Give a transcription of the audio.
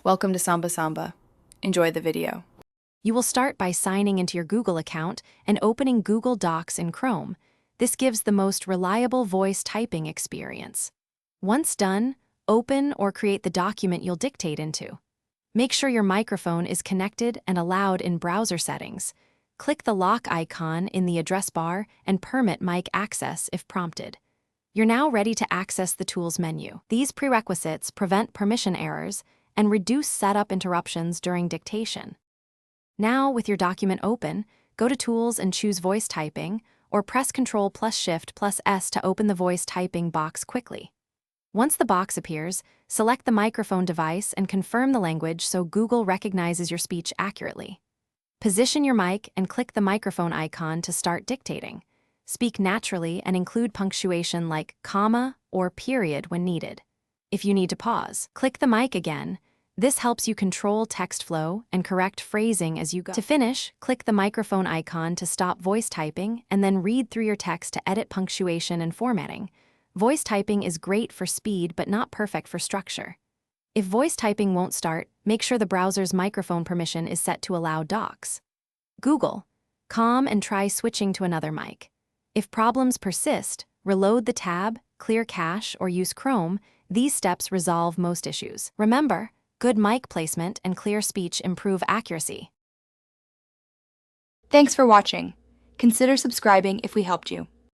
Welcome to Samba Samba. Enjoy the video. You will start by signing into your Google account and opening Google Docs in Chrome. This gives the most reliable voice typing experience. Once done, open or create the document you'll dictate into. Make sure your microphone is connected and allowed in browser settings. Click the lock icon in the address bar and permit mic access if prompted. You're now ready to access the Tools menu. These prerequisites prevent permission errors and reduce setup interruptions during dictation. Now, with your document open, go to Tools and choose Voice Typing, or press Ctrl plus Shift plus S to open the voice typing box quickly. Once the box appears, select the microphone device and confirm the language so Google recognizes your speech accurately. Position your mic and click the microphone icon to start dictating. Speak naturally and include punctuation like comma or period when needed. If you need to pause, click the mic again. This helps you control text flow and correct phrasing as you go. To finish, click the microphone icon to stop voice typing and then read through your text to edit punctuation and formatting. Voice typing is great for speed but not perfect for structure. If voice typing won't start, make sure the browser's microphone permission is set to allow docs. Google, calm and try switching to another mic. If problems persist, reload the tab, clear cache, or use Chrome. These steps resolve most issues. Remember, good mic placement and clear speech improve accuracy. Thanks for watching. Consider subscribing if we helped you.